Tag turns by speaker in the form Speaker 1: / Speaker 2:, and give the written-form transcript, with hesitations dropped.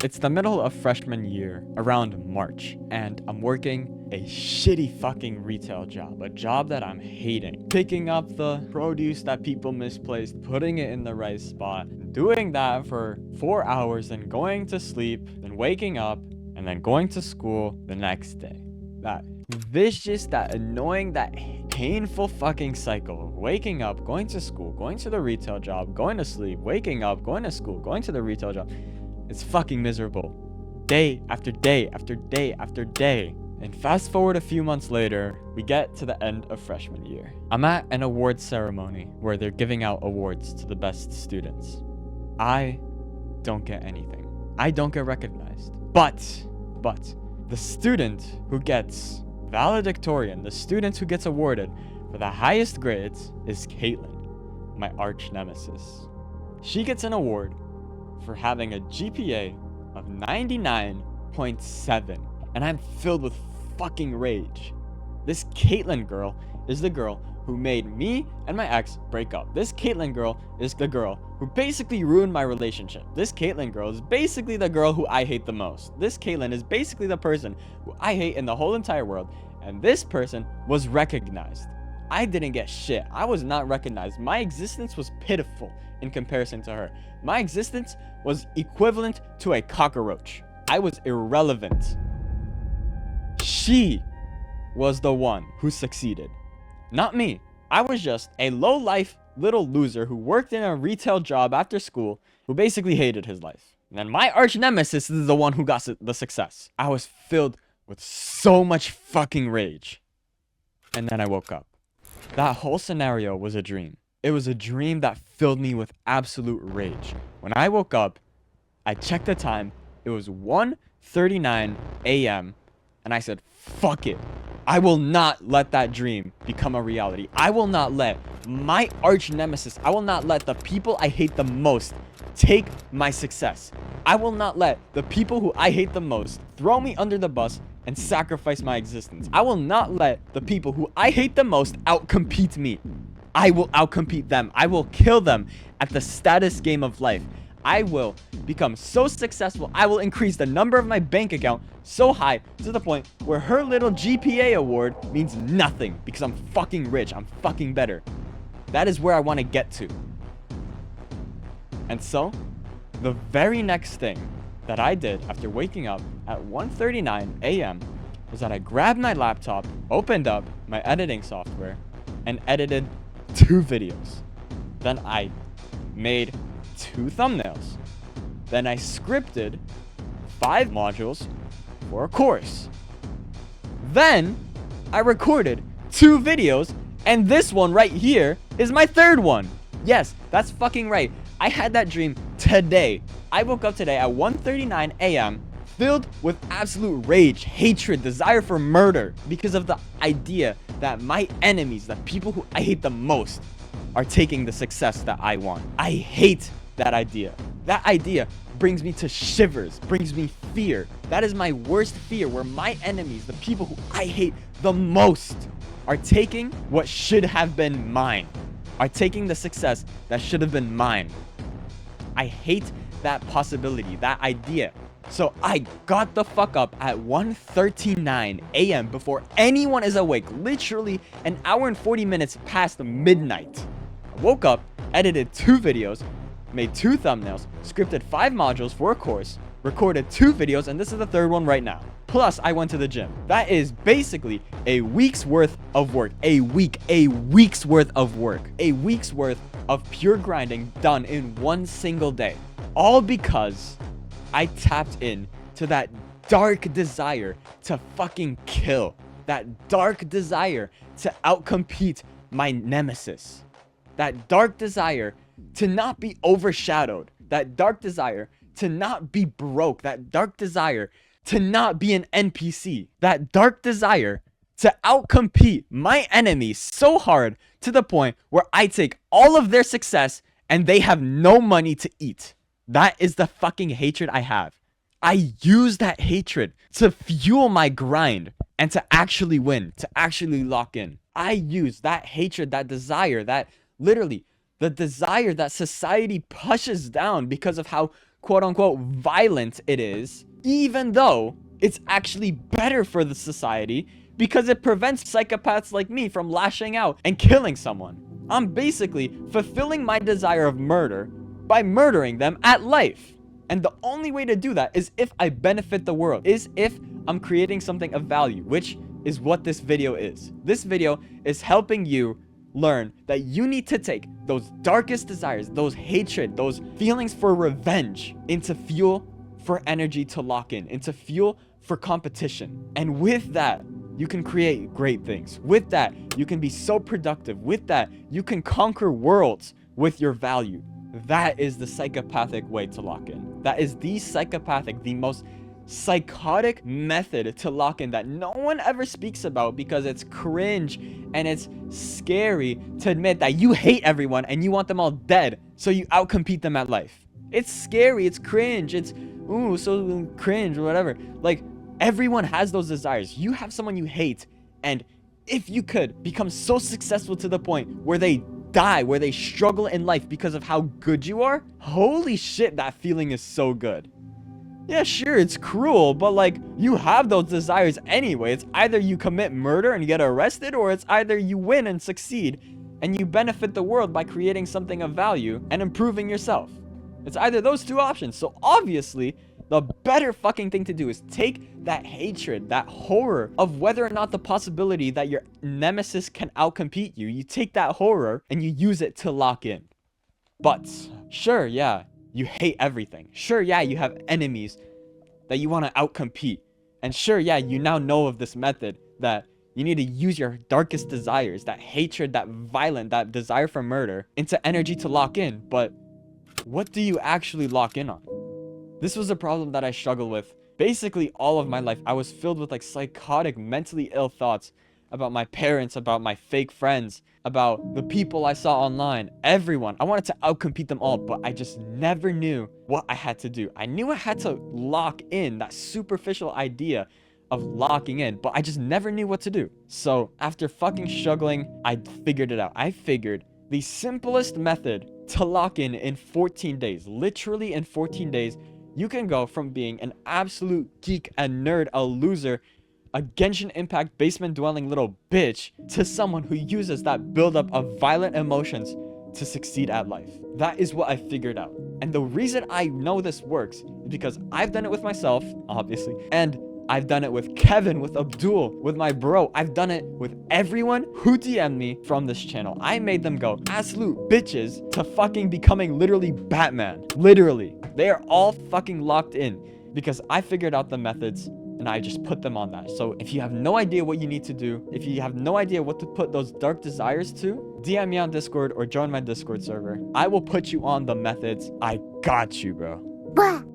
Speaker 1: It's the middle of freshman year, around March, and I'm working a shitty fucking retail job, a job that I'm hating. Picking up the produce that people misplaced, putting it in the right spot, doing that for 4 hours, then going to sleep, then waking up, and then going to school the next day. That vicious, that annoying, that painful fucking cycle. Waking up, going to school, going to the retail job, going to sleep, waking up, going to school, going to the retail job. It's fucking miserable. Day after day after day after day. And fast forward a few months later, we get to the end of freshman year. I'm at an awards ceremony where they're giving out awards to the best students. I don't get anything. I don't get recognized. But, the student who gets valedictorian, the student who gets awarded for the highest grades is Caitlin, my arch nemesis. She gets an award for having a GPA of 99.7, and I'm filled with fucking rage. This Caitlin girl is the girl who made me and my ex break up. This Caitlin girl is the girl who basically ruined my relationship. This Caitlin girl is basically the girl who I hate the most. This Caitlin is basically the person who I hate in the whole entire world, and this person was recognized. I didn't get shit. I was not recognized. My existence was pitiful in comparison to her. My existence was equivalent to a cockroach. I was irrelevant. She was the one who succeeded, not me. I was just a low-life little loser who worked in a retail job after school, who basically hated his life. And then my arch nemesis is the one who got the success. I was filled with so much fucking rage. And then I woke up. That whole scenario was a dream. It was a dream that filled me with absolute rage. When I woke up, I checked the time. It was 1:39 a.m. and I said, fuck it. I will not let that dream become a reality. I will not let my arch nemesis, I will not let the people I hate the most take my success. I will not let the people who I hate the most throw me under the bus and sacrifice my existence. I will not let the people who I hate the most outcompete me. I will outcompete them. I will kill them at the status game of life. I will become so successful. I will increase the number of my bank account so high to the point where her little GPA award means nothing because I'm fucking rich. I'm fucking better. That is where I want to get to. And so, the very next thing that I did after waking up at 1:39 a.m. was that I grabbed my laptop, opened up my editing software, and edited 2 videos. Then I made 2 thumbnails. Then I scripted 5 modules for a course. Then I recorded 2 videos, and this one right here is my 3rd one. Yes, that's fucking right. I had that dream today. I woke up today at 1:39 a.m. filled with absolute rage, hatred, desire for murder because of the idea that my enemies, the people who I hate the most, are taking the success that I want. I hate that idea. That idea brings me to shivers, brings me fear. That is my worst fear, where my enemies, the people who I hate the most, are taking what should have been mine, are taking the success that should have been mine. I hate that possibility, that idea. So I got the fuck up at 1:39 a.m. before anyone is awake, literally an hour and 40 minutes past midnight. I woke up, edited 2 videos, made 2 thumbnails, scripted 5 modules for a course, recorded 2 videos, and this is the 3rd one right now. Plus, I went to the gym. That is basically a week's worth of work. A week's worth of work. A week's worth of pure grinding done in one single day. All because I tapped in to that dark desire to fucking kill. That dark desire to outcompete my nemesis. That dark desire to not be overshadowed. That dark desire to not be broke. That dark desire to not be an NPC. That dark desire to outcompete my enemies so hard to the point where I take all of their success and they have no money to eat. That is the fucking hatred I have. I use that hatred to fuel my grind and to actually win, to actually lock in. I use that hatred, that desire, that literally the desire that society pushes down because of how quote unquote violent it is, even though it's actually better for the society because it prevents psychopaths like me from lashing out and killing someone. I'm basically fulfilling my desire of murder by murdering them at life. And the only way to do that is if I benefit the world, is if I'm creating something of value, which is what this video is. This video is helping you learn that you need to take those darkest desires, those hatred, those feelings for revenge into fuel for energy to lock in, into fuel for competition. And with that, you can create great things. With that, you can be so productive. With that, you can conquer worlds with your value. That is the psychopathic way to lock in. That is the psychopathic, the most psychotic method to lock in that no one ever speaks about because it's cringe and it's scary to admit that you hate everyone and you want them all dead so you outcompete them at life. It's scary, it's cringe, it's ooh so cringe or whatever. Like, everyone has those desires. You have someone you hate, and if you could become so successful to the point where they die, where they struggle in life because of how good you are, holy shit, that feeling is so good. Yeah, sure, it's cruel, but like, you have those desires anyway. It's either you commit murder and get arrested, or it's either you win and succeed and you benefit the world by creating something of value and improving yourself. It's either those two options. So obviously, the better fucking thing to do is take that hatred, that horror of whether or not the possibility that your nemesis can outcompete you, you take that horror and you use it to lock in. But sure, yeah, you hate everything. Sure, yeah, you have enemies that you want to outcompete. And sure, yeah, you now know of this method that you need to use your darkest desires, that hatred, that violent, that desire for murder, into energy to lock in. But what do you actually lock in on? This was a problem that I struggled with basically all of my life. I was filled with like psychotic, mentally ill thoughts about my parents, about my fake friends, about the people I saw online, everyone. I wanted to outcompete them all, but I just never knew what I had to do. I knew I had to lock in, that superficial idea of locking in, but I just never knew what to do. So after fucking struggling, I figured it out. I figured the simplest method to lock in 14 days, literally in 14 days, you can go from being an absolute geek, a nerd, a loser, a Genshin Impact basement dwelling little bitch, to someone who uses that buildup of violent emotions to succeed at life. That is what I figured out. And the reason I know this works is because I've done it with myself, obviously, and I've done it with Kevin, with Abdul, with my bro. I've done it with everyone who DM'd me from this channel. I made them go absolute bitches to fucking becoming literally Batman. Literally. They are all fucking locked in because I figured out the methods and I just put them on that. So if you have no idea what you need to do, if you have no idea what to put those dark desires to, DM me on Discord or join my Discord server. I will put you on the methods. I got you, bro.